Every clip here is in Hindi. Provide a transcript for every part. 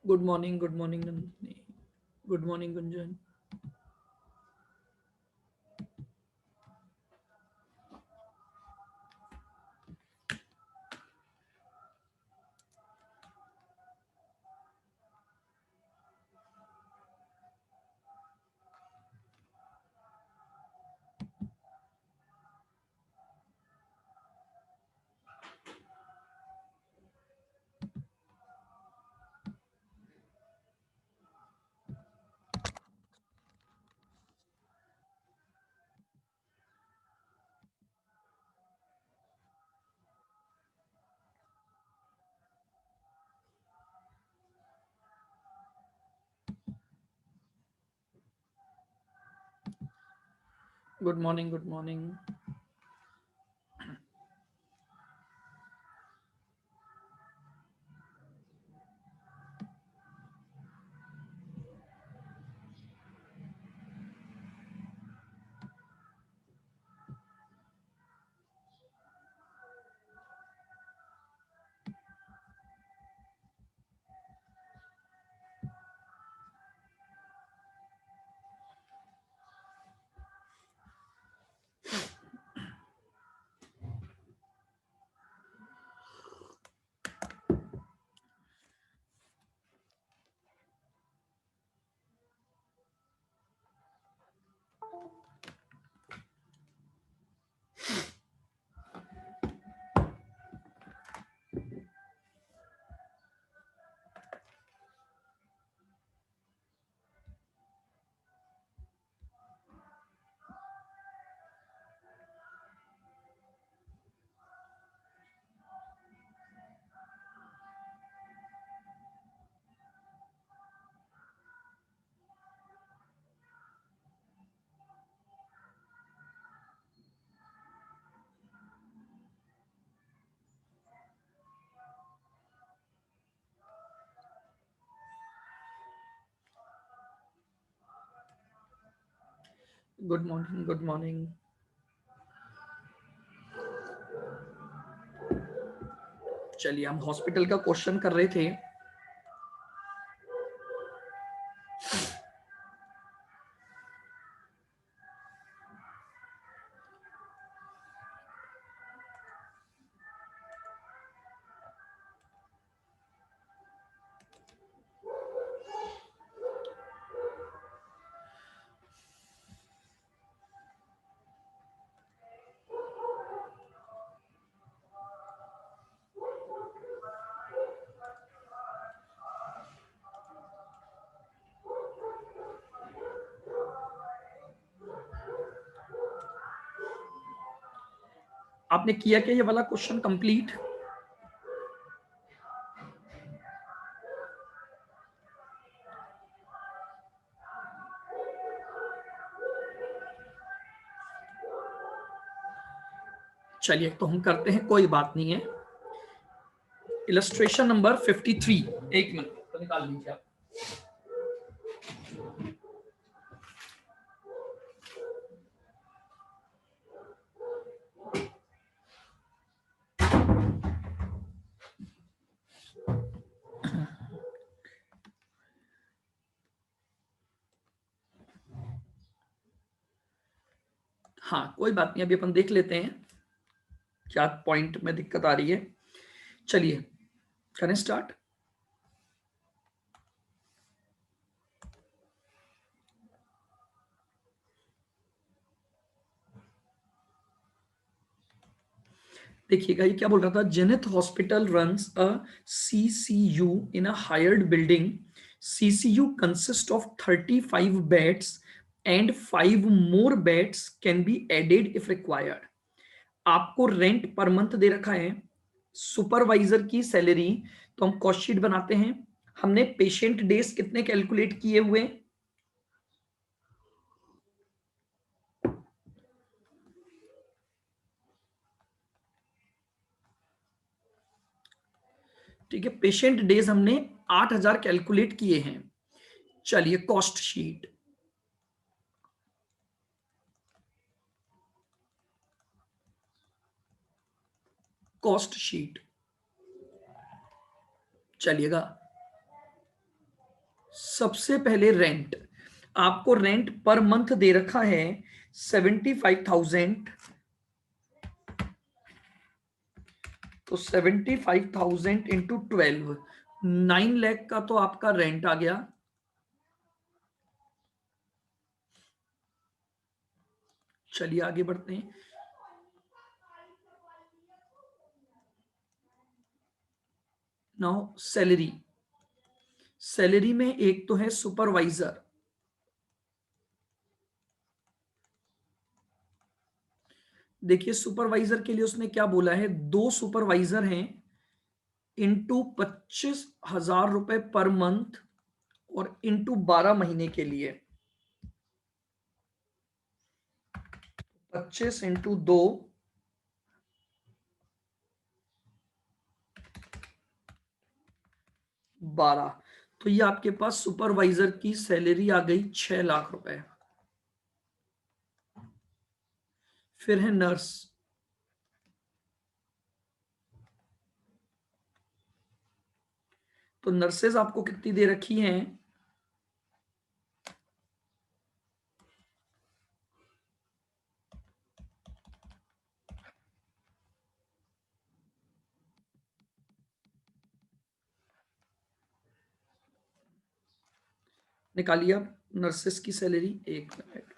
Good morning Nandini, good morning Gunjan. Good morning good morning. Good morning good morning. चलिए, हम हॉस्पिटल का क्वेश्चन कर रहे थे। आपने किया क्या ये वाला क्वेश्चन कंप्लीट? चलिए, तो हम करते हैं, कोई बात नहीं है। Illustration number 53। एक मिनट तो निकाल लीजिए आप। हाँ, कोई बात नहीं, अभी अपन देख लेते हैं क्या पॉइंट में दिक्कत आ रही है। चलिए, करें स्टार्ट। देखिएगा, ये क्या बोल रहा था। Zenith hospital runs a CCU in a hired building. CCU consist of 35 beds and 5 more beds can be added if required. आपको रेंट पर मंथ दे रखा है, सुपरवाइजर की सैलरी। तो हम कॉस्ट शीट बनाते हैं। हमने पेशेंट डेज कितने कैलकुलेट किए हुए? ठीक है, पेशेंट डेज हमने 8,000 कैलकुलेट किए हैं। चलिए, कॉस्ट शीट। कॉस्ट शीट चलिएगा। सबसे पहले रेंट, आपको रेंट पर मंथ दे रखा है 75,000, तो 75,000 इंटू 12, 9 लाख का तो आपका रेंट आ गया। चलिए आगे बढ़ते हैं। नाउ सैलरी, सैलरी में एक तो है सुपरवाइजर, देखिए सुपरवाइजर के लिए उसने क्या बोला है, 2 सुपरवाइजर हैं, इंटू 25,000 रुपए पर मंथ और इंटू 12 महीने के लिए, 25 इंटू 2, 12, तो ये आपके पास सुपरवाइजर की सैलरी आ गई 6 लाख रुपए। फिर है नर्स, तो नर्सेज आपको कितनी दे रखी हैं, निकालिए आप नर्सेस की सैलरी, 1 मिनट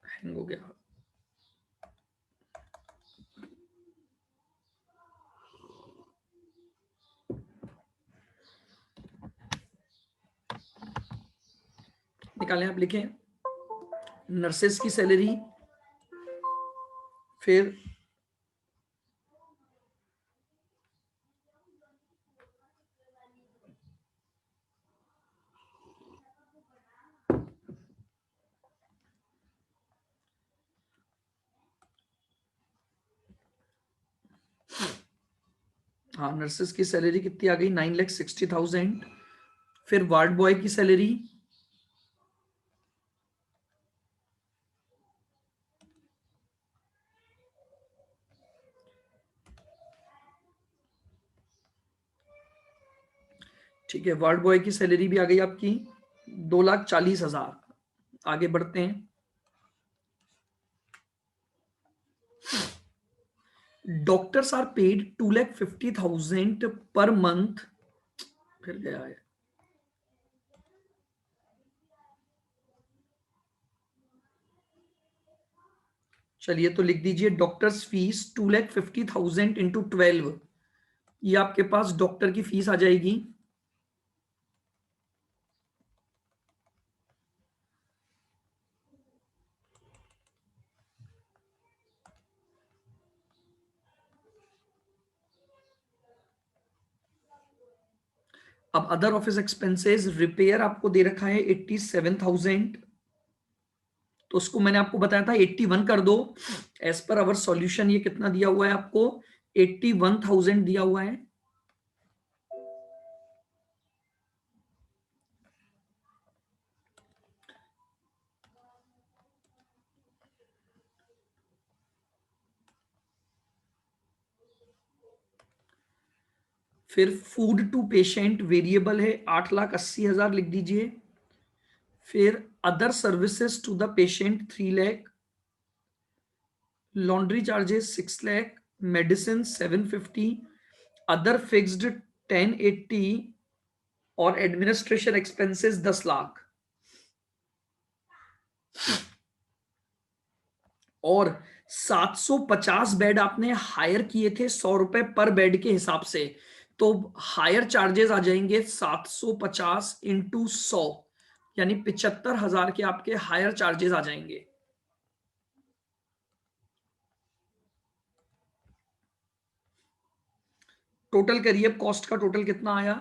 हैंग हो गया। निकालें, आप लिखें नर्सेस की सैलरी, फिर हाँ नर्सेस की सैलरी कितनी आ गई, 9,60,000। फिर वार्ड बॉय की सैलरी, ठीक है, वार्ड बॉय की सैलरी भी आ गई आपकी 2,40,000। आगे बढ़ते हैं। Doctors are paid 2,50,000 per month, फिर गया है, चलिए तो लिख दीजिए डॉक्टर्स फीस 2,50,000 इंटू 12, ये आपके पास डॉक्टर की फीस आ जाएगी। अब अदर ऑफिस एक्सपेंसेस, रिपेयर आपको दे रखा है 87,000, तो उसको मैंने आपको बताया था 81 कर दो, एज पर अवर सॉल्यूशन ये कितना दिया हुआ है आपको, 81,000 दिया हुआ है। फिर फूड टू पेशेंट वेरिएबल है 8,80,000, लिख दीजिए। फिर other services to the patient 3 lakh, laundry charges 6 lakh, medicine 750, other fixed 1080, और एडमिनिस्ट्रेशन एक्सपेंसेस 10 लाख। और 750 बेड आपने हायर किए थे 100 रुपए पर बेड के हिसाब से, तो हायर चार्जेस आ जाएंगे 750 इंटू 100, यानी 75,000 के आपके हायर चार्जेस आ जाएंगे। टोटल करिए कॉस्ट का टोटल कितना आया,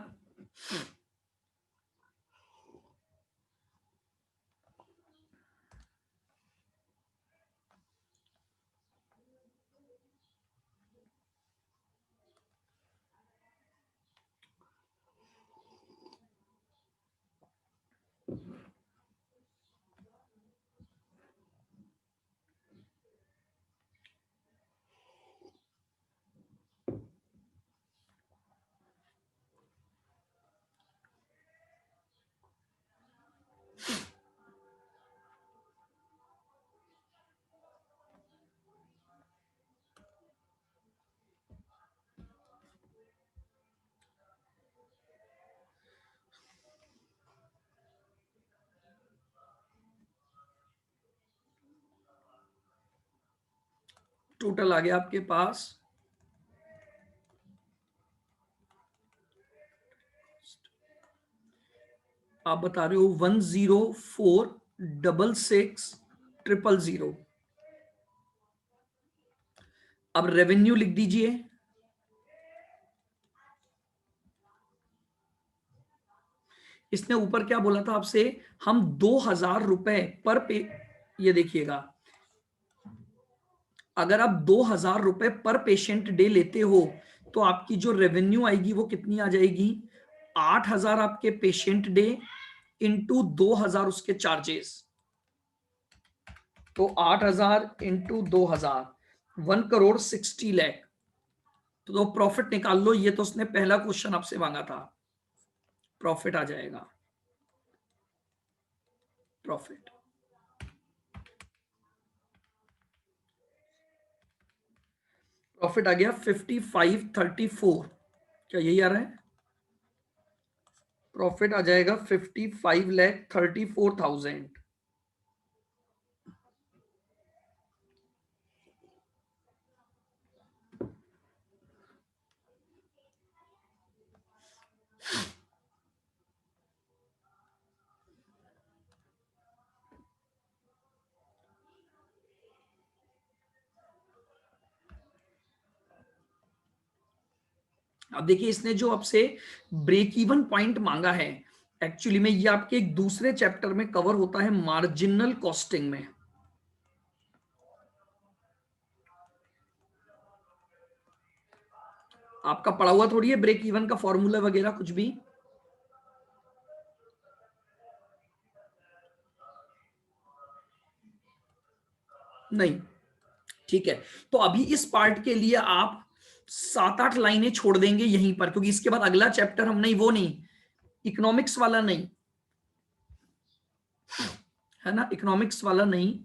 टोटल आ गया आपके पास 104,666,000। अब रेवेन्यू लिख दीजिए। इसने ऊपर क्या बोला था आपसे, हम 2,000 रुपए पर पे, ये देखिएगा, अगर आप 2,000 रुपए पर पेशेंट डे लेते हो तो आपकी जो रेवेन्यू आएगी वो कितनी आ जाएगी, 8,000 आपके पेशेंट डे इंटू 2,000 उसके चार्जेस, तो 8,000 इंटू 2,000, 1,60,00,000। तो प्रॉफिट निकाल लो, ये तो उसने पहला क्वेश्चन आपसे मांगा था। प्रॉफिट आ जाएगा, प्रॉफिट प्रॉफिट आ गया 5534। क्या यही आ रहा है? प्रॉफिट आ जाएगा 55,34,000। अब देखिए, इसने जो आपसे ब्रेक इवन पॉइंट मांगा है, एक्चुअली में ये आपके एक दूसरे चैप्टर में कवर होता है, मार्जिनल कॉस्टिंग में। आपका पढ़ा हुआ थोड़ी है ब्रेक इवन का फॉर्मूला वगैरह कुछ भी। नहीं, ठीक है। तो अभी इस पार्ट के लिए आप 7-8 लाइनें छोड़ देंगे यहीं पर, क्योंकि इसके बाद अगला चैप्टर हम नहीं, वो नहीं, इकोनॉमिक्स वाला नहीं है ना, इकोनॉमिक्स वाला नहीं,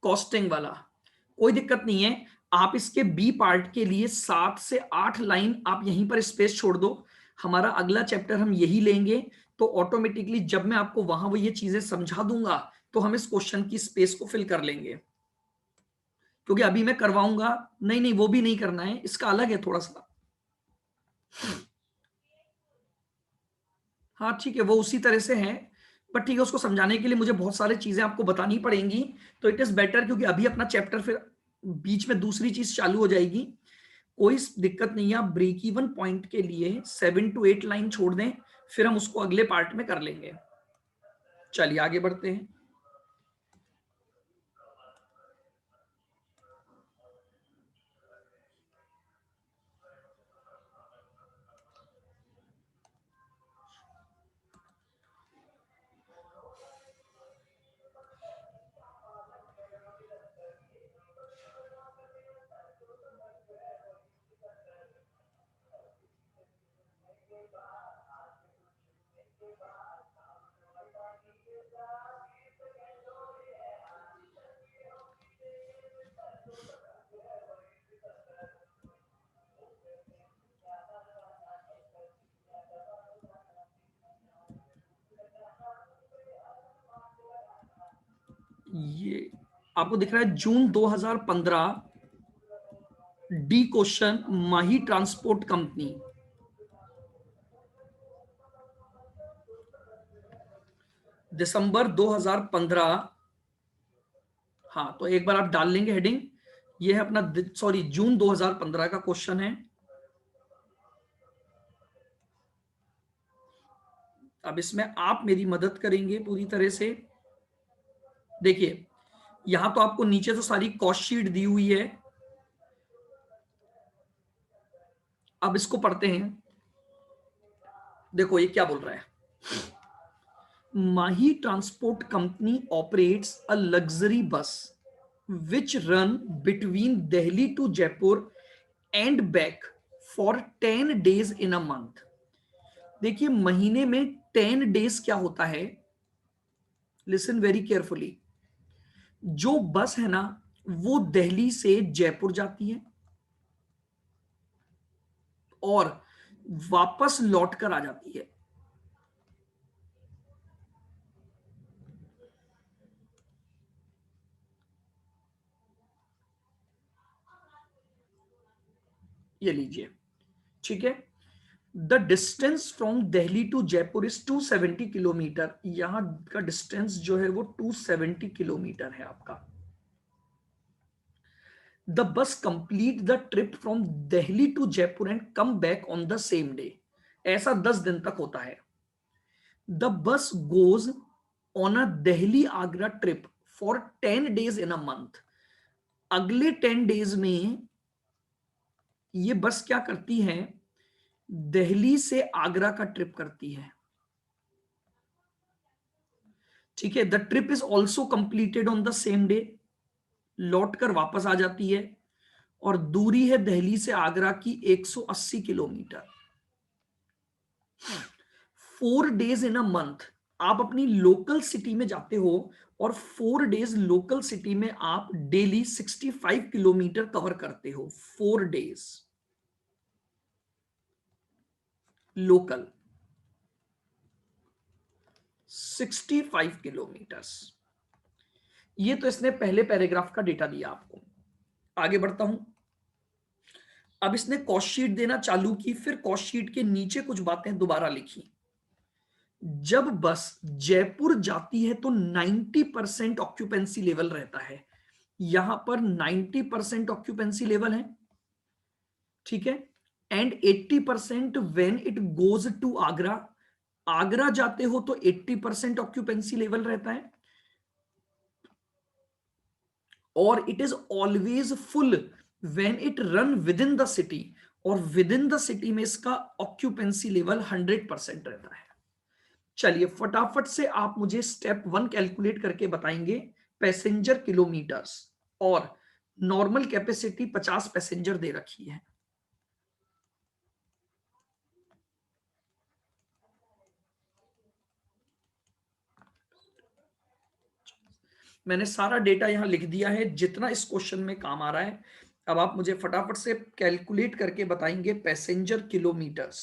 कॉस्टिंग वाला। कोई दिक्कत नहीं है, आप इसके बी पार्ट के लिए 7 से 8 लाइन आप यहीं पर स्पेस छोड़ दो। हमारा अगला चैप्टर हम यही लेंगे, तो ऑटोमेटिकली जब मैं आपको वहां वो ये चीजें समझा दूंगा तो हम इस क्वेश्चन की स्पेस को फिल कर लेंगे। क्योंकि अभी मैं करवाऊंगा, नहीं नहीं वो भी नहीं करना है, इसका अलग है थोड़ा सा। हाँ ठीक है, वो उसी तरह से है, बट ठीक है, उसको समझाने के लिए मुझे बहुत सारी चीजें आपको बतानी पड़ेंगी। तो इट इज बेटर, क्योंकि अभी अपना चैप्टर फिर बीच में दूसरी चीज चालू हो जाएगी। कोई दिक्कत नहीं है, आप ब्रेक इवन पॉइंट के लिए 7 to 8 लाइन छोड़ दें, फिर हम उसको अगले पार्ट में कर लेंगे। चलिए आगे बढ़ते हैं। ये आपको दिख रहा है जून 2015 डी क्वेश्चन, माही ट्रांसपोर्ट कंपनी। दिसंबर 2015, हाँ तो एक बार आप डाल लेंगे हेडिंग, ये है अपना, सॉरी जून 2015 का क्वेश्चन है। अब इसमें आप मेरी मदद करेंगे पूरी तरह से। देखिए, यहां तो आपको नीचे तो सारी कॉस्ट शीट दी हुई है, अब इसको पढ़ते हैं। देखो ये क्या बोल रहा है, Mahi transport company operates a luxury bus which run between Delhi to Jaipur and back for 10 days in a month। देखिए महीने में 10 डेज क्या होता है, लिसन वेरी केयरफुली। जो बस है ना, वो दिल्ली से जयपुर जाती है और वापस लौट कर आ जाती है। ये लीजिए, ठीक है। The distance from Delhi to Jaipur is 270 kilometre. यहां का डिस्टेंस जो है वो 270 किलोमीटर है आपका। The bus complete the trip from Delhi to Jaipur and come back on the same day. ऐसा 10 दिन तक होता है। The bus goes on a Delhi Agra trip for 10 days in a month. अगले 10 days में ये बस क्या करती है, दिल्ली से आगरा का ट्रिप करती है, ठीक है। The trip is also completed on the same day. लौट कर वापस आ जाती है और दूरी है दिल्ली से आगरा की 180 kilometre. 4 days in a month आप अपनी लोकल सिटी में जाते हो और 4 days लोकल सिटी में आप डेली 65 किलोमीटर कवर करते हो। 4 days लोकल 65 किलोमीटर्स। ये तो इसने पहले पैराग्राफ का डेटा दिया आपको। आगे बढ़ता हूं। अब इसने कॉस्ट शीट देना चालू की, फिर कॉस्ट शीट के नीचे कुछ बातें दोबारा लिखी। जब बस जयपुर जाती है तो 90% ऑक्यूपेंसी लेवल रहता है। यहां पर 90% ऑक्यूपेंसी लेवल है, ठीक है। And 80% when it goes to Agra. Agra जाते हो तो 80% ऑक्यूपेंसी लेवल रहता है और it is always full when it run within the city. और विद इन द सिटी में इसका ऑक्यूपेंसी लेवल 100% रहता है। चलिए फटाफट से आप मुझे स्टेप 1 कैलकुलेट करके बताएंगे। पैसेंजर किलोमीटर्स और नॉर्मल कैपेसिटी 50 पैसेंजर दे रखी है। मैंने सारा डेटा यहां लिख दिया है जितना इस क्वेश्चन में काम आ रहा है। अब आप मुझे फटाफट से कैलकुलेट करके बताएंगे passenger kilometres.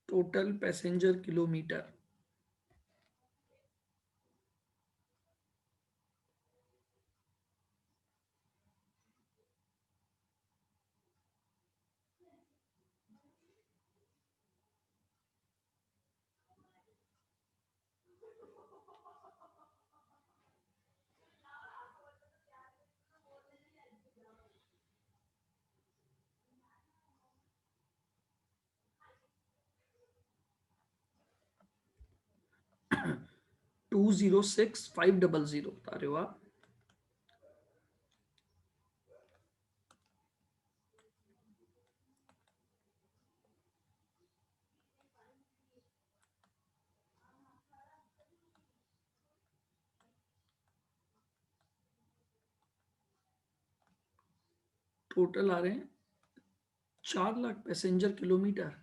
Total passenger kilometre. 206500 बता रहे हो आप। टोटल आ रहे हैं 4 लाख पैसेंजर किलोमीटर।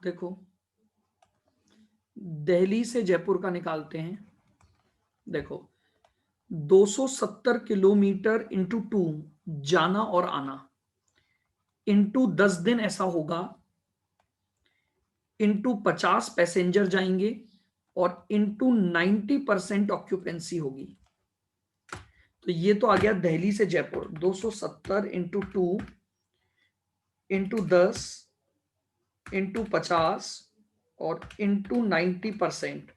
देखो दिल्ली से जयपुर का निकालते हैं। देखो 270 किलोमीटर इंटू 2 जाना और आना इंटू 10 दिन ऐसा होगा, इंटू 50 पैसेंजर जाएंगे और इंटू 90% ऑक्यूपेंसी होगी। तो ये तो आ गया दिल्ली से जयपुर, 270 इंटू 2 इंटू 10 इंटू 50 और इंटू 90%,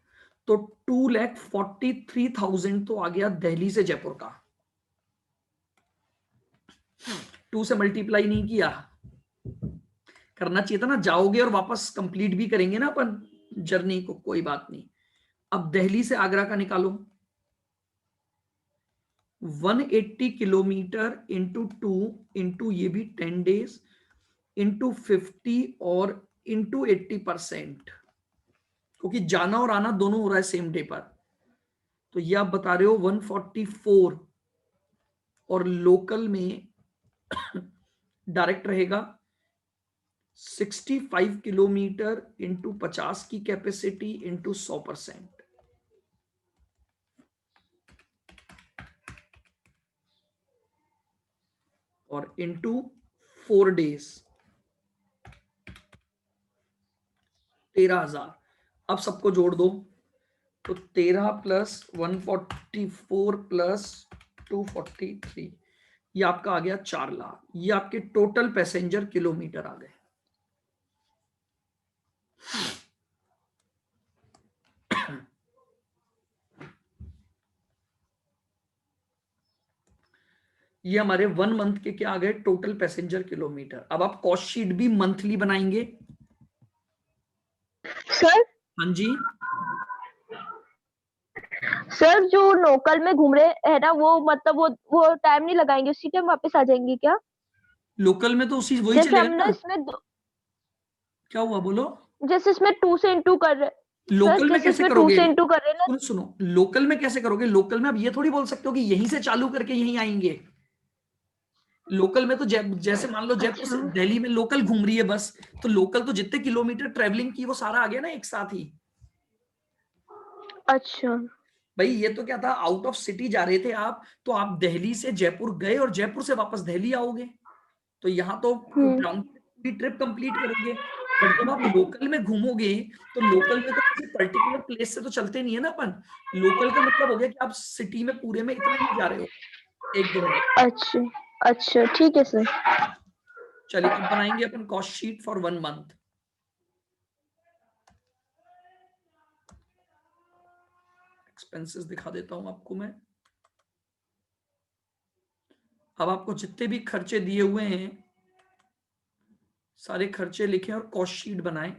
तो 2,43,000 तो आ गया दिल्ली से जयपुर का। 2 से मल्टीप्लाई नहीं किया, करना चाहिए था ना, जाओगे और वापस कंप्लीट भी करेंगे ना अपन जर्नी को, कोई बात नहीं। अब दिल्ली से आगरा का निकालो, 180 किलोमीटर इंटू 2 इंटू ये भी 10 डेज इंटू 50 और इंटू 80%, क्योंकि जाना और आना दोनों हो रहा है सेम डे पर। तो ये आप बता रहे हो 144, और लोकल में डायरेक्ट रहेगा 65 किलोमीटर इंटू 50 की कैपेसिटी इंटू 100%, और इंटू 4 डेज 13,000। अब सबको जोड़ दो, तो 13 प्लस 144 प्लस 243, ये आपका आ गया 4 लाख। ये आपके टोटल पैसेंजर किलोमीटर आ गए। ये हमारे 1 मंथ के क्या आ गए, टोटल पैसेंजर किलोमीटर। अब आप कॉस्ट शीट भी मंथली बनाएंगे सर। हाँ जी। सर जो लोकल में घूम रहे है ना, वो मतलब वो टाइम नहीं लगाएंगे, उसी टाइम वापस आ जाएंगे क्या? लोकल में तो उसी वही जैसे चलेगा हमने ना। इसमें क्या हुआ बोलो। जैसे इसमें 2 से इंटू कर रहे। सर लोकल में जैसे कैसे इसमें 2 करोगे, से इंटू कर रहे हैं ना। सुनो सुनो, लोकल में कैसे करोगे, लोकल में आप ये थोड़ी बोल सकते हो कि यहीं से चालू करके यहीं आएंगे। लोकल में तो जैसे मान लो जयपुर अच्छा से दिल्ली में लोकल घूम रही है बस, तो लोकल तो जितने किलोमीटर ट्रेवलिंग की वो सारा आ गया ना एक साथ ही। अच्छा। भाई ये तो क्या था, आउट ऑफ सिटी जा रहे थे आप, तो आप दिल्ली से जयपुर गए और जयपुर से वापस दिल्ली आओगे, तो यहाँ तो हम्म। ग्राउंड पूरी ट्रिप कंप्लीट करोगे। बट जब आप लोकल में घूमोगे, तो लोकल में तो किसी पर्टिकुलर प्लेस से तो चलते नहीं है ना अपन। लोकल का मतलब हो गया कि आप सिटी में पूरे में इतना ही जा रहे हो एक दिन में। अच्छा अच्छा, ठीक है सर। चलिए अब बनाएंगे अपन cost sheet for 1 month. Expenses दिखा देता हूं आपको मैं। अब आपको जितने भी खर्चे दिए हुए हैं सारे खर्चे लिखें और कॉस्ट शीट बनाएं।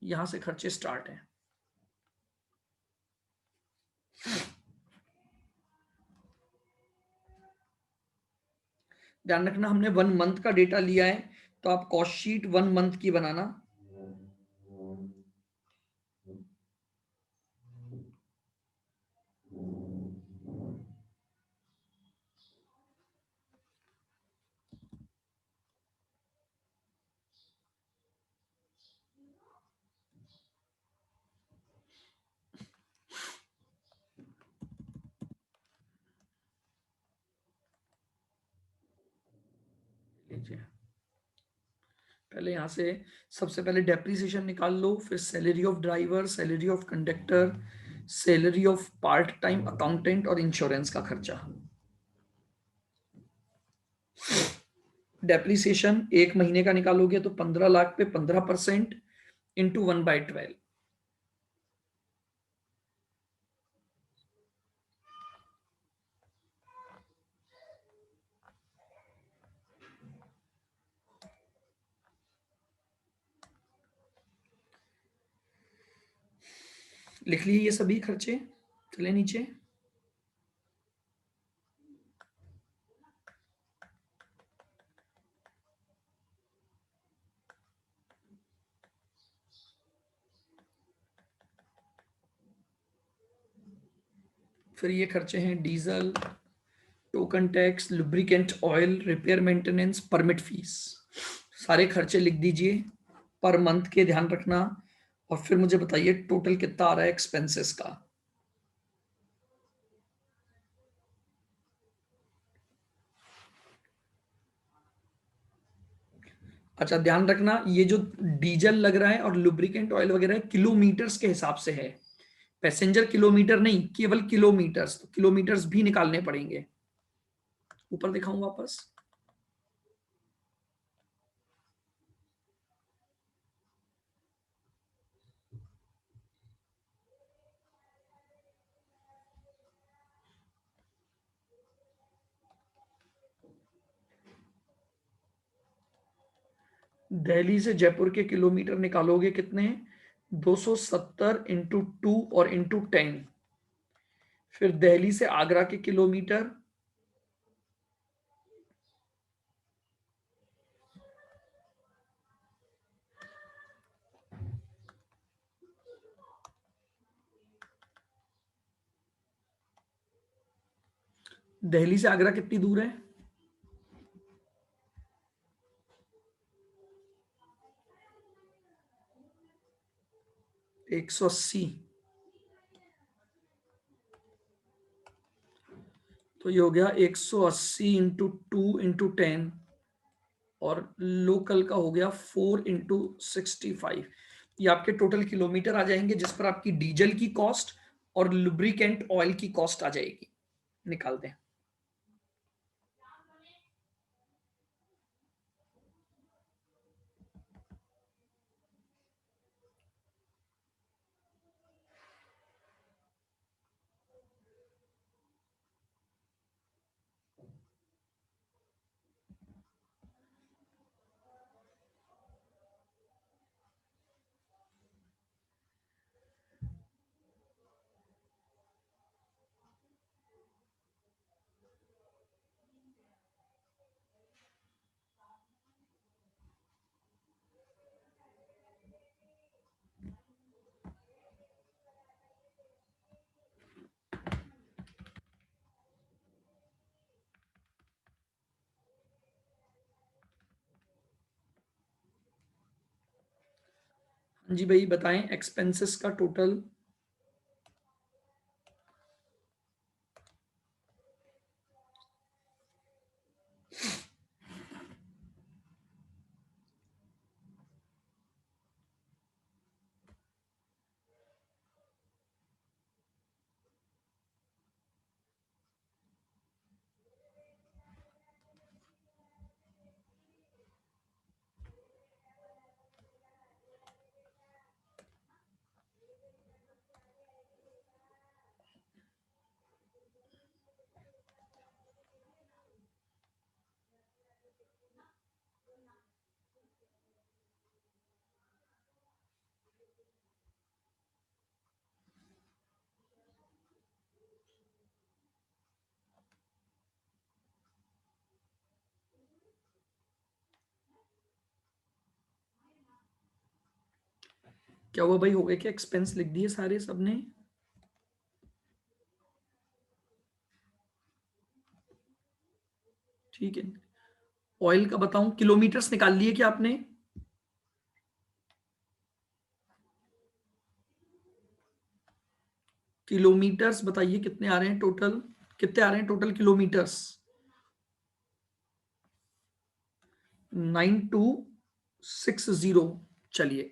यहां से खर्चे स्टार्ट हैं। ध्यान रखना हमने 1 मंथ का डेटा लिया है, तो आप कॉस्ट शीट 1 मंथ की बनाना। लीजिए, पहले यहां से सबसे पहले डेप्रीसिएशन निकाल लो, फिर salary of driver, salary of conductor, salary of part time accountant और इंश्योरेंस का खर्चा। डेप्रीसिएशन 1 महीने का निकालोगे तो 15 लाख पे 15% इंटू 1/12। लिख लिए ये सभी खर्चे, चले नीचे। फिर ये खर्चे हैं diesel, token tax, lubricant oil, repair maintenance, permit fees. सारे खर्चे लिख दीजिए पर मंथ के, ध्यान रखना। और फिर मुझे बताइए टोटल कितना आ रहा है एक्सपेंसेस का। अच्छा ध्यान रखना, ये जो डीजल लग रहा है और लुब्रिकेंट ऑयल वगैरह किलोमीटर्स के हिसाब से है, पैसेंजर किलोमीटर नहीं, केवल किलोमीटर्स, तो किलोमीटर्स भी निकालने पड़ेंगे। ऊपर दिखाऊं वापस। दिल्ली से जयपुर के किलोमीटर निकालोगे कितने? 270 इंटू 2 और इंटू 10। फिर दिल्ली से आगरा के किलोमीटर, दिल्ली से आगरा कितनी दूर है? 180। तो ये हो गया 180 इंटू 2 इंटू 10, और लोकल का हो गया 4 इंटू 65। ये आपके टोटल किलोमीटर आ जाएंगे, जिस पर आपकी डीजल की कॉस्ट और लुब्रिकेंट ऑयल की कॉस्ट आ जाएगी। निकाल दें। हाँ जी भाई, बताएं एक्सपेंसेस का टोटल। क्या हुआ भाई, हो गए क्या एक्सपेंस? लिख दिए सारे सबने? ठीक है। ऑयल का बताऊं, किलोमीटर्स निकाल लिए क्या आपने? किलोमीटर्स बताइए कितने आ रहे हैं टोटल? कितने आ रहे हैं टोटल किलोमीटर्स? 9260। चलिए,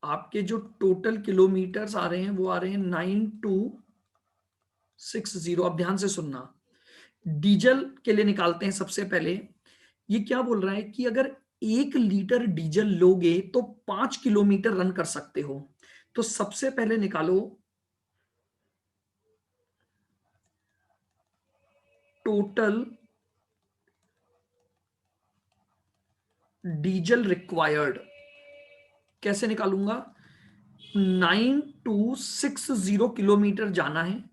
आपके जो टोटल किलोमीटर्स आ रहे हैं वो आ रहे हैं 9260। अब ध्यान से सुनना, डीजल के लिए निकालते हैं सबसे पहले। ये क्या बोल रहा है कि अगर 1 लीटर डीजल लोगे तो 5 किलोमीटर रन कर सकते हो। तो सबसे पहले निकालो टोटल डीजल रिक्वायर्ड। कैसे निकालूंगा? 9260 किलोमीटर जाना है,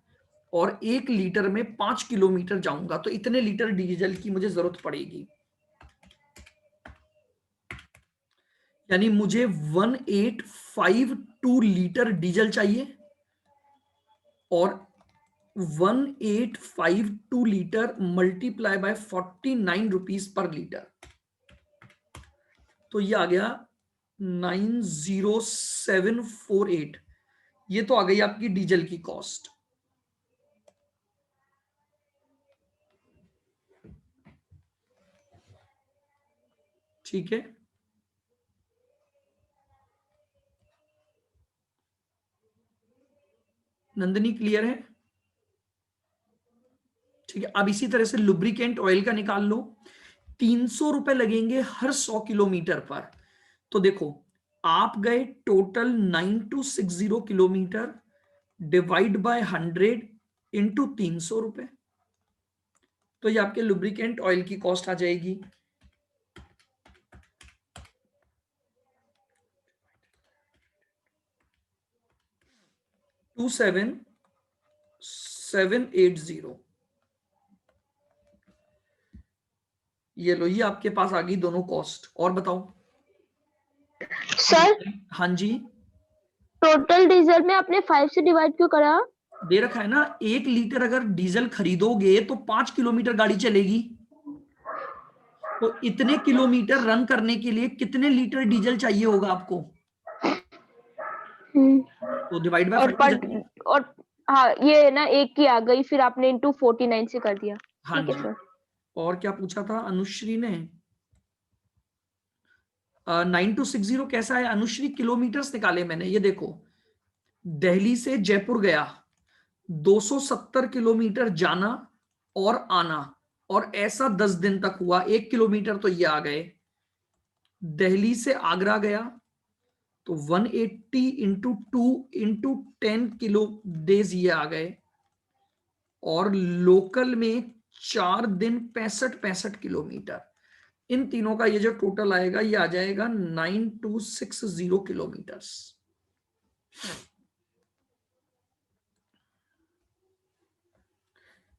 और 1 लीटर में 5 किलोमीटर जाऊंगा, तो इतने लीटर डीजल की मुझे जरूरत पड़ेगी। यानी मुझे 1852 लीटर डीजल चाहिए, और 1852 litre multiply by 49 rupees per litre, तो ये आ गया 90748। ये तो आ गई आपकी डीजल की कॉस्ट। ठीक है। नंदिनी क्लियर है? ठीक है, अब इसी तरह से लुब्रिकेंट ऑयल का निकाल लो। 300 रुपए लगेंगे हर 100 किलोमीटर पर। तो देखो, आप गए total 9260 kilometre, divide by 100 into 300 रुपए, तो ये आपके लुब्रिकेंट ऑयल की कॉस्ट आ जाएगी। टू 7,780। ये लो, ये आपके पास आ गई दोनों कॉस्ट। और बताओ। सर हाँ जी, टोटल डीजल में आपने 5 से डिवाइड क्यों करा? दे रखा है ना, 1 लीटर अगर डीजल खरीदोगे तो 5 किलोमीटर गाड़ी चलेगी। तो इतने किलोमीटर रन करने के लिए कितने लीटर डीजल चाहिए होगा आपको, तो डिवाइड बाय और 5 हो जाएगी। और हाँ ये ना एक की आ गई, फिर आपने इंटू 49 से कर दिया। हाँ ठीक है जी। सर। और क्या पूछा था अनुश्री ने? 9260 कैसा है अनुश्री? किलोमीटर्स निकाले मैंने, ये देखो। दिल्ली से जयपुर गया, 270 किलोमीटर जाना और आना, और ऐसा 10 दिन तक हुआ। 1 किलोमीटर तो ये आ गए। दिल्ली से आगरा गया, तो 180 इंटू 2 इंटू 10 डेज ये आ गए। और लोकल में 4 दिन 65 किलोमीटर। इन तीनों का ये जो टोटल आएगा, ये आ जाएगा 9260 किलोमीटर्स।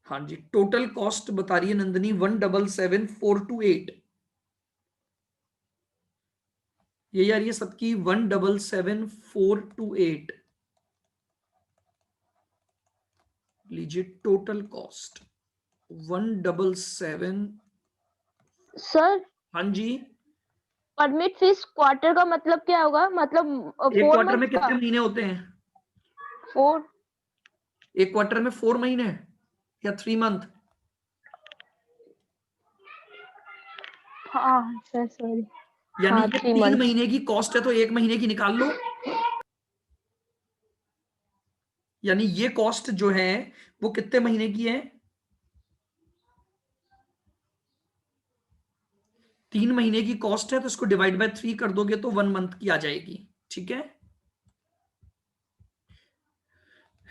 हाँ जी, टोटल कॉस्ट बता रही है नंदिनी 177,428। ये यार ये सबकी 177,428। लीजिए टोटल कॉस्ट 177। सर हाँ जी, परमिट फीस क्वार्टर का मतलब क्या होगा? मतलब एक 4 क्वार्टर मंथ में का? कितने महीने होते हैं? 4। एक क्वार्टर में 4 महीने या 3 मंथ? हाँ सर सॉरी। यानी हाँ ये 3 3 मंथ। महीने की कॉस्ट है, तो 1 महीने की निकाल लो। यानी ये कॉस्ट जो है वो कितने महीने की है? 3 महीने की कॉस्ट है, तो इसको डिवाइड बाय 3 कर दोगे तो 1 मंथ की आ जाएगी। ठीक है,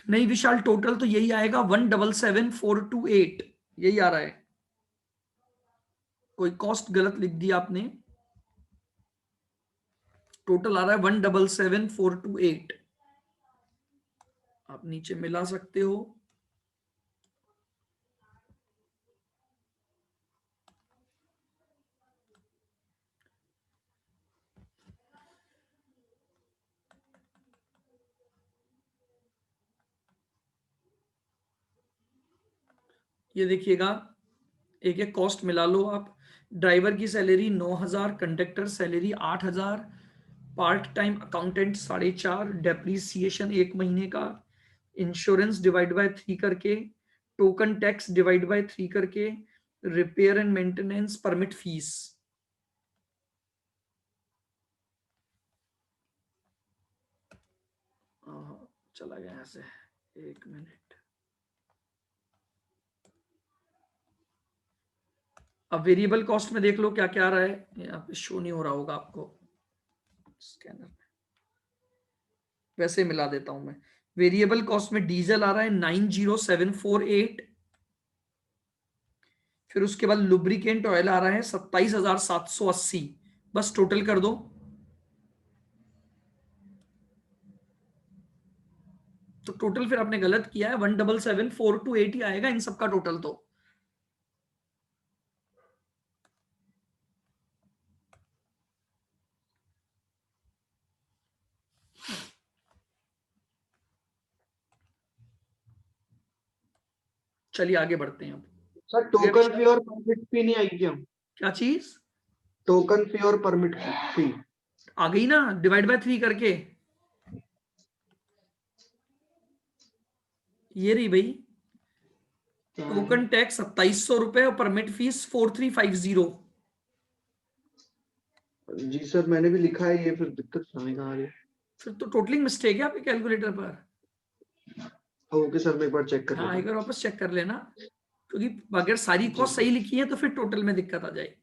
नहीं विशाल, टोटल तो यही आएगा 177,428, यही आ रहा है। कोई कॉस्ट गलत लिख दी आपने। टोटल आ रहा है 177,428। आप नीचे मिला सकते हो। ये देखिएगा, एक एक कॉस्ट मिला लो आप। ड्राइवर की salary 9,000, conductor salary 8,000, part time accountant 4.5, depreciation 1 महीने का, इंश्योरेंस डिवाइड बाय 3 करके, टोकन टैक्स डिवाइड बाय 3 करके, repair and maintenance, permit fees. चला गया यहाँ से, 1 मिनट। अब वेरिएबल कॉस्ट में देख लो क्या क्या आ रहा है, यहाँ पे शो नहीं हो रहा होगा आपको स्कैनर में, वैसे मिला देता हूं मैं। वेरिएबल कॉस्ट में डीजल आ रहा है 90,748। फिर उसके बाद लुब्रिकेंट ऑयल आ रहा है 27,780। बस टोटल कर दो, तो टोटल फिर आपने गलत किया है, 177,428 ही आएगा इन सबका टोटल। तो चलिए आगे बढ़ते हैं अब। सर टोकन फी और परमिट फी नहीं आई क्या? क्या चीज? टोकन फी और परमिट फी आ गई ना, डिवाइड बाय 3 करके। ये रही भाई, टोकन टैक्स 2,700 रुपए और परमिट फीस 4,350। जी सर मैंने भी लिखा है ये, फिर दिक्कत समझ में आ रही है। फिर तो टोटलिंग मिस्टेक है आपके कैलकुलेटर पर। ओके सर, मैं एक बार चेक कर हाँ, लेता एक हूँ। बार वापस चेक कर लेना, क्योंकि अगर सारी जी। कॉस्ट सही लिखी है तो फिर टोटल में दिक्कत आ जाएगी।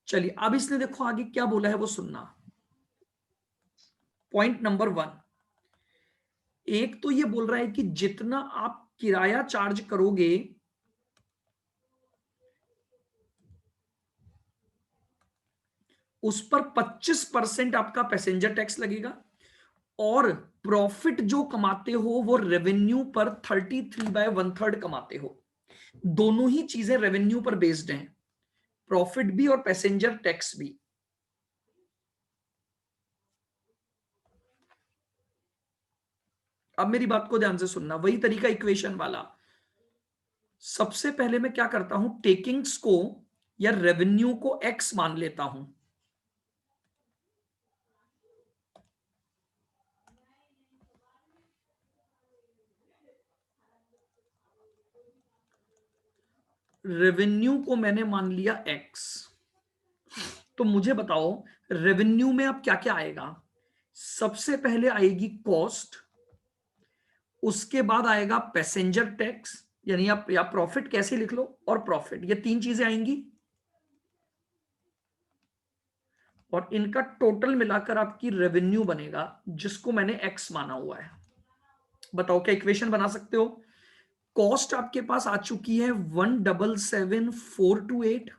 चलिए अब इसने देखो आगे क्या बोला है वो सुनना। पॉइंट नंबर 1, एक तो ये बोल रहा है कि जितना आप किराया चार्ज करोगे उस पर 25% आपका पैसेंजर टैक्स लगेगा, और प्रॉफिट जो कमाते हो वो रेवेन्यू पर 33/1/3 कमाते हो। दोनों ही चीजें रेवेन्यू पर बेस्ड हैं, प्रॉफिट भी और पैसेंजर टैक्स भी। अब मेरी बात को ध्यान से सुनना, वही तरीका इक्वेशन वाला। सबसे पहले मैं क्या करता हूं, टेकिंग्स को या रेवेन्यू को एक्स मान लेता हूं। रेवेन्यू को मैंने मान लिया एक्स। तो मुझे बताओ रेवेन्यू में अब क्या क्या आएगा। सबसे पहले आएगी कॉस्ट, उसके बाद आएगा पैसेंजर टैक्स, यानी आप या प्रॉफिट कैसे लिख लो, और प्रॉफिट, ये तीन चीजें आएंगी, और इनका टोटल मिलाकर आपकी रेवेन्यू बनेगा, जिसको मैंने एक्स माना हुआ है। बताओ क्या इक्वेशन बना सकते हो। कॉस्ट आपके पास आ चुकी है 1777428,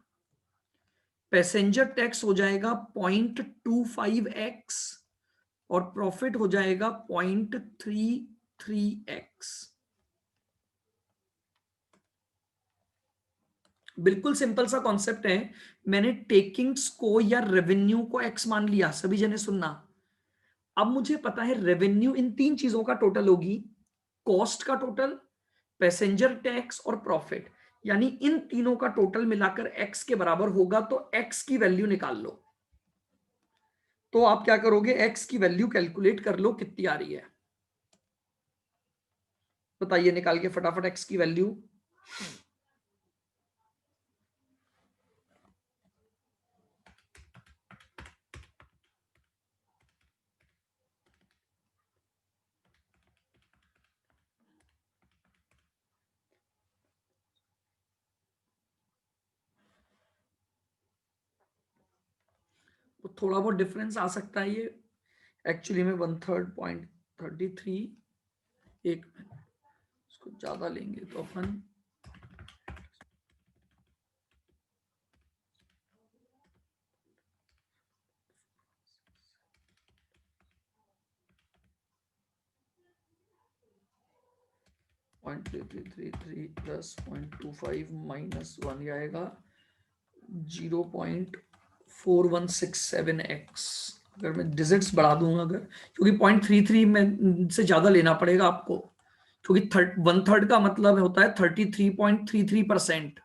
पैसेंजर टैक्स हो जाएगा 0.25x, और प्रॉफिट हो जाएगा 0.33x। बिल्कुल सिंपल सा कॉन्सेप्ट है। मैंने टेकिंग्स को या रेवेन्यू को एक्स मान लिया, सभी जने सुनना। अब मुझे पता है रेवेन्यू इन तीन चीजों का टोटल होगी, कॉस्ट का टोटल, पैसेंजर टैक्स और प्रॉफिट, यानी इन तीनों का टोटल मिलाकर एक्स के बराबर होगा। तो एक्स की वैल्यू निकाल लो। तो आप क्या करोगे, एक्स की वैल्यू कैलकुलेट कर लो कितनी आ रही है, बताइए निकाल के फटाफट एक्स की वैल्यू। तो थोड़ा बहुत डिफरेंस आ सकता है, ये एक्चुअली में 1/3.33, एक इसको ज्यादा लेंगे तो अपन 0.3333 प्लस 0.25 माइनस 1 आएगा 0.4167x। अगर मैं डिजिट्स बढ़ा दूंगा अगर, क्योंकि 0.33 में से ज्यादा लेना पड़ेगा आपको, क्योंकि 1/3 का मतलब होता है 33.33%,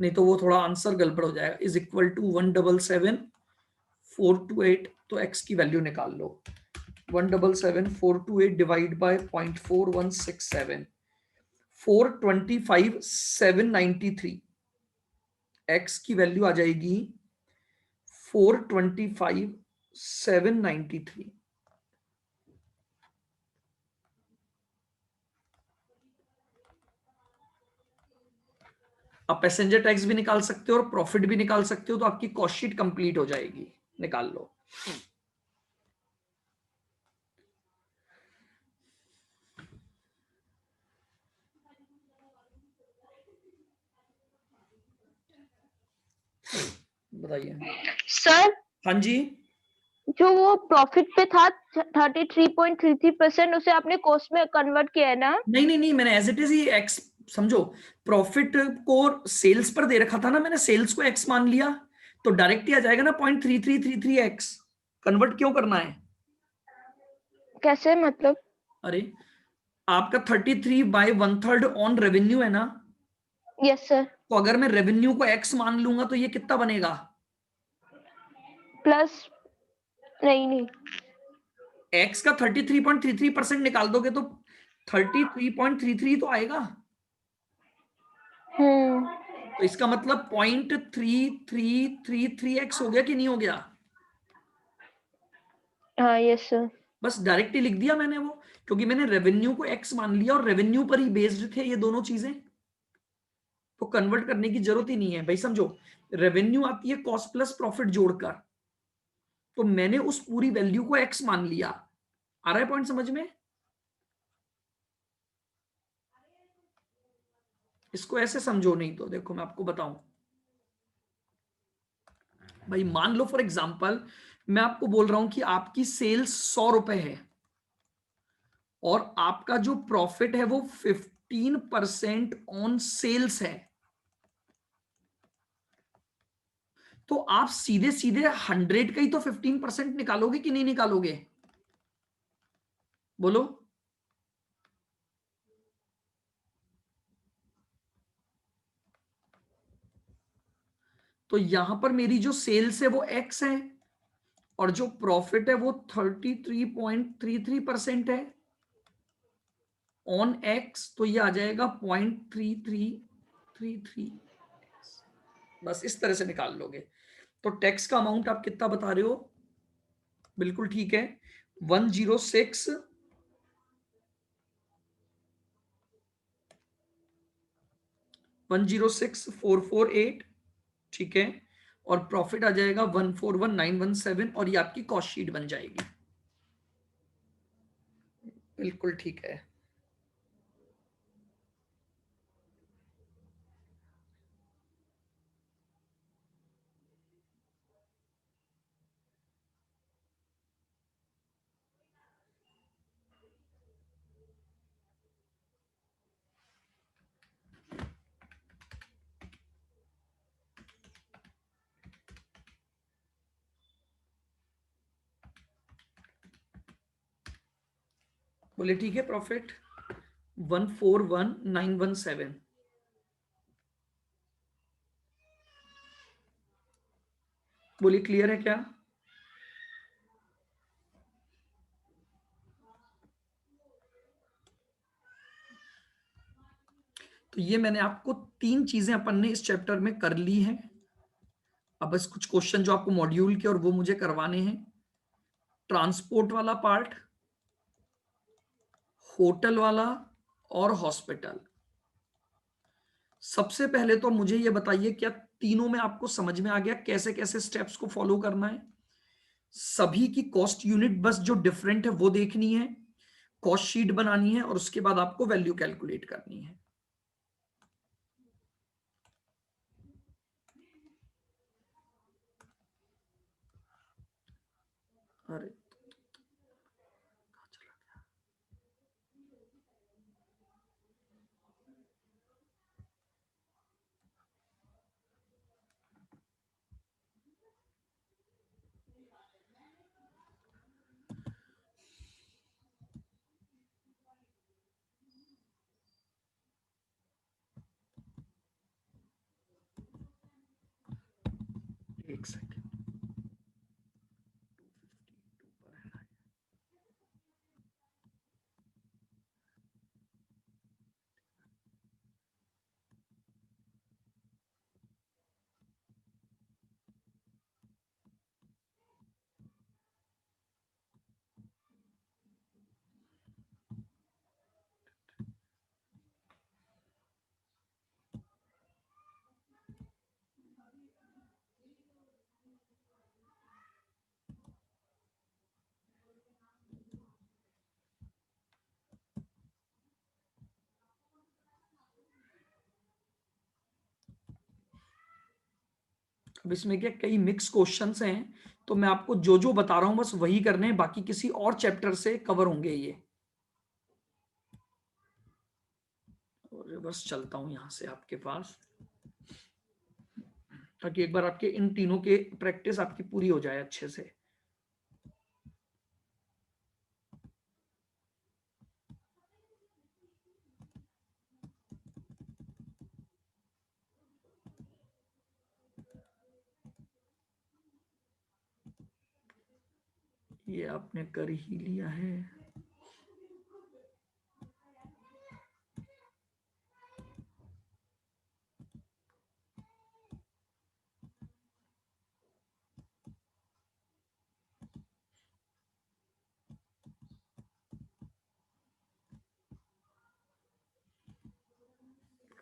नहीं तो वो थोड़ा आंसर गड़बड़ हो जाएगा। Is equal to 1777428। तो x की वैल्यू निकाल लो, 1777428 डिवाइड बाय 0.4167, 425,793। x की वैल्यू आ जाएगी 425,793। आप पैसेंजर टैक्स भी निकाल सकते हो और प्रॉफिट भी निकाल सकते हो, तो आपकी कॉस्ट शीट कंप्लीट हो जाएगी। निकाल लो। बताइए। सर हाँ जी, जो वो प्रॉफिट पे था 33.33%, उसे आपने कॉस्ट में कन्वर्ट किया है ना? नहीं नहीं नहीं, मैंने एज इट इज ही एक्स समझो। प्रॉफिट को सेल्स पर दे रखा था ना, मैंने सेल्स को एक्स मान लिया, तो डायरेक्ट ही आ जाएगा ना 0.3333x। कन्वर्ट क्यों करना है। कैसे मतलब? अरे आपका 33/1/3 ऑन रेवेन्यू है ना, यस सर। तो अगर मैं रेवेन्यू को एक्स मान लूंगा तो ये कितना बनेगा, प्लस नहीं एक्स का 33.33% निकाल दोगे तो 33.33 तो आएगा। तो इसका मतलब 0.3333x हो गया कि नहीं हो गया। हाँ यस सर। बस डायरेक्टली लिख दिया मैंने वो, क्योंकि मैंने रेवेन्यू को एक्स मान लिया और रेवेन्यू पर ही बेस्ड थे ये दोनों चीजें, तो कन्वर्ट करने की जरूरत ही नहीं है भाई। समझो, रेवेन्यू आती है कॉस्ट प्लस प्रॉफिट जोड़कर, तो मैंने उस पूरी वैल्यू को एक्स मान लिया। आ रहा है पॉइंट समझ में? इसको ऐसे समझो, नहीं तो देखो मैं आपको बताऊं भाई, मान लो फॉर एग्जांपल मैं आपको बोल रहा हूं कि आपकी सेल्स 100 रुपए है और आपका जो प्रॉफिट है वो 15% ऑन सेल्स है, तो आप सीधे सीधे 100 का ही तो 15% निकालोगे कि नहीं निकालोगे? बोलो। तो यहां पर मेरी जो सेल्स है वो एक्स है और जो प्रॉफिट है वो 33.33% है ऑन एक्स, तो ये आ जाएगा 0.3333। बस इस तरह से निकाल लोगे। तो टैक्स का अमाउंट आप कितना बता रहे हो? बिल्कुल ठीक है, 106 106,448, ठीक है। और प्रॉफिट आ जाएगा 141,917 और ये आपकी कॉस्ट शीट बन जाएगी। बिल्कुल ठीक है। बोले ठीक है, प्रॉफिट 141,917। बोलिए क्लियर है क्या? तो ये मैंने आपको 3 चीजें अपन ने इस चैप्टर में कर ली हैं। अब बस कुछ क्वेश्चन जो आपको मॉड्यूल के और वो मुझे करवाने हैं। ट्रांसपोर्ट वाला पार्ट, होटल वाला और हॉस्पिटल। सबसे पहले तो मुझे ये बताइए, क्या तीनों में आपको समझ में आ गया कैसे कैसे स्टेप्स को फॉलो करना है? सभी की कॉस्ट यूनिट बस जो डिफरेंट है वो देखनी है, कॉस्ट शीट बनानी है और उसके बाद आपको वैल्यू कैलकुलेट करनी है। अरे एक सेकेंड। अब इसमें क्या कई मिक्स क्वेश्चंस हैं, तो मैं आपको जो जो बता रहा हूं बस वही करने हैं, बाकी किसी और चैप्टर से कवर होंगे ये। रिवर्स चलता हूं यहां से आपके पास, ताकि एक बार आपके इन तीनों के प्रैक्टिस आपकी पूरी हो जाए अच्छे से। ये आपने कर ही लिया है।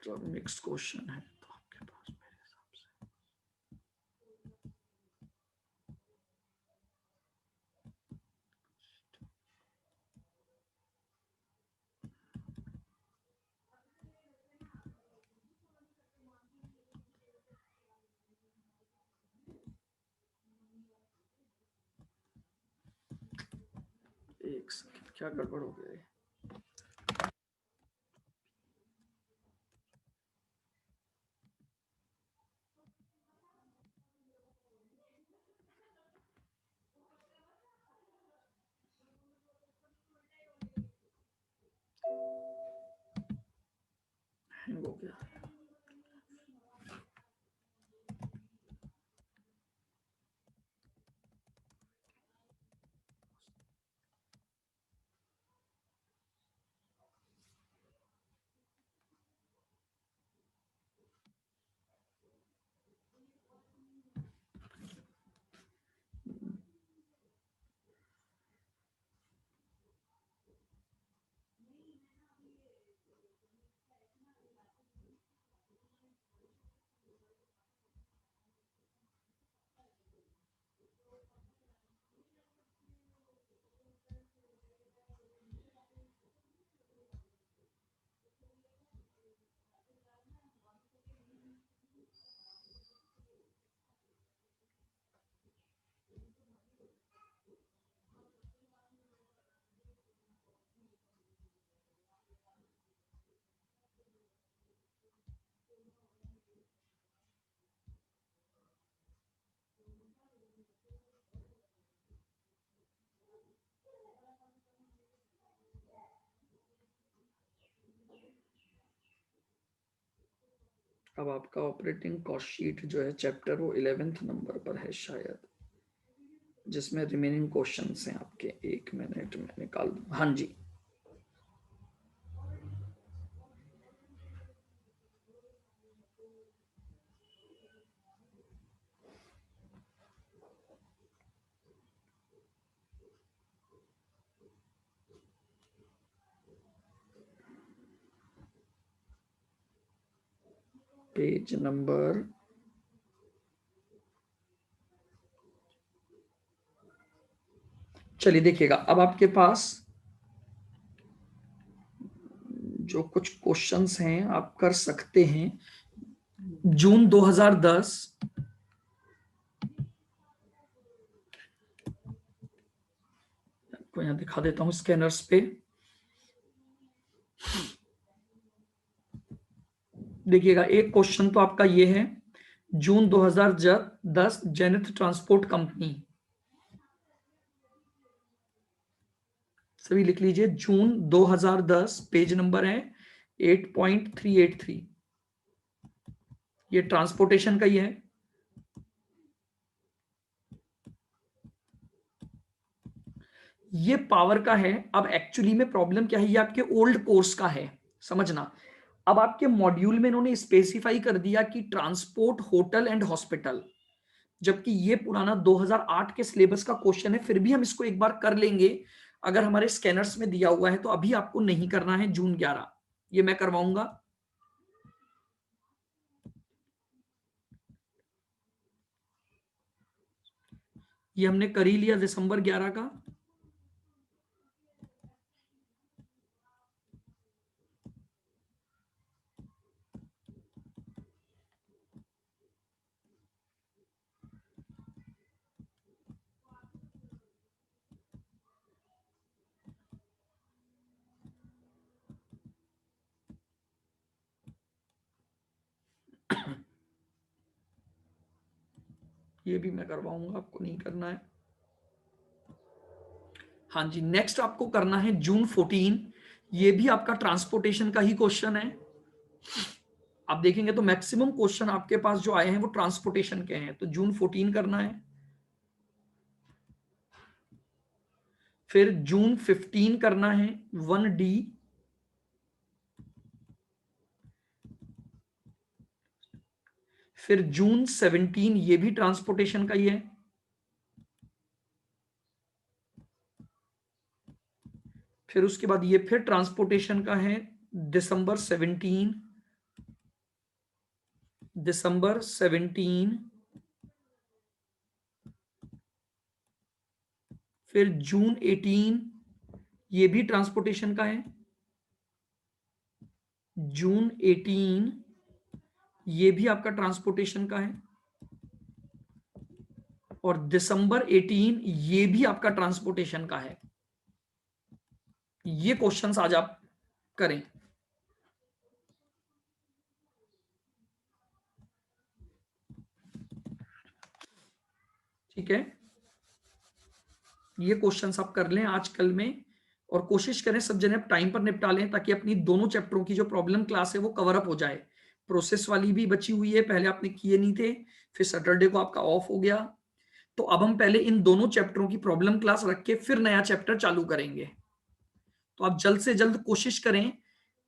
तो मिक्स क्वेश्चन है तो आपके पास मेरे हिसाब से। एक सेकंड, क्या गड़बड़ हो गया है? हैंग हो गया। अब आपका ऑपरेटिंग कॉस्ट शीट जो है चैप्टर वो 11th नंबर पर है शायद, जिसमें रिमेनिंग क्वेश्चंस हैं आपके। 1 मिनट में निकाल दूं। हाँ जी, पेज नंबर चलिए देखिएगा। अब आपके पास जो कुछ क्वेश्चंस हैं आप कर सकते हैं। जून 2010 को यहां दिखा देता हूं स्कैनर्स पे। देखिएगा, एक क्वेश्चन तो आपका ये है, जून 2010 जेनिथ ट्रांसपोर्ट कंपनी, सभी लिख लीजिए। जून 2010 पेज नंबर है 8.383, ये ट्रांसपोर्टेशन का ही है। ये पावर का है। अब एक्चुअली में प्रॉब्लम क्या है, ये आपके ओल्ड कोर्स का है, समझना। अब आपके मॉड्यूल में इन्होंने स्पेसिफाई कर दिया कि ट्रांसपोर्ट, होटल एंड हॉस्पिटल, जबकि ये पुराना 2008 के सिलेबस का क्वेश्चन है। फिर भी हम इसको एक बार कर लेंगे, अगर हमारे स्कैनर्स में दिया हुआ है तो। अभी आपको नहीं करना है जून 11, ये मैं करवाऊंगा। ये हमने कर ही लिया दिसंबर 11 का। ये भी मैं करवाऊंगा, आपको नहीं करना है। हाँ जी, नेक्स्ट आपको करना है जून 14। ये भी आपका ट्रांसपोर्टेशन का ही क्वेश्चन है। आप देखेंगे तो मैक्सिमम क्वेश्चन आपके पास जो आए हैं वो ट्रांसपोर्टेशन के हैं, तो जून 14 करना है। फिर जून 15 करना है 1D। फिर जून 17, ये भी ट्रांसपोर्टेशन का ही है। फिर उसके बाद ये फिर ट्रांसपोर्टेशन का है, दिसंबर 17। दिसंबर 17, फिर जून 18, ये भी ट्रांसपोर्टेशन का है। जून 18 ये भी आपका ट्रांसपोर्टेशन का है, और दिसंबर 18 ये भी आपका ट्रांसपोर्टेशन का है। ये क्वेश्चंस आज आप करें। ठीक है, ये क्वेश्चंस आप कर लें आज कल में, और कोशिश करें सब जने टाइम पर निपटा लें, ताकि अपनी दोनों चैप्टरों की जो प्रॉब्लम क्लास है वो कवर अप हो जाए। प्रोसेस वाली भी बची हुई है, पहले आपने किए नहीं थे, फिर सैटरडे को आपका ऑफ हो गया, तो अब हम पहले इन दोनों चैप्टरों की प्रॉब्लम क्लास रख के फिर नया चैप्टर चालू करेंगे। तो आप जल्द से जल्द कोशिश करें।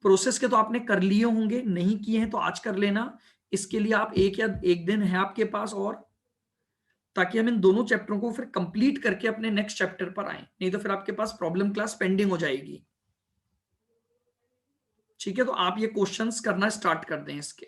प्रोसेस के तो आपने कर लिए होंगे, नहीं किए हैं तो आज कर लेना। इसके लिए आप एक दिन है आपके पास, और ताकि हम इन दोनों चैप्टरों को फिर कंप्लीट करके अपने नेक्स्ट चैप्टर पर आए, नहीं तो फिर आपके पास प्रॉब्लम क्लास पेंडिंग हो जाएगी। ठीक है, तो आप ये क्वेश्चंस करना स्टार्ट कर दें इसके।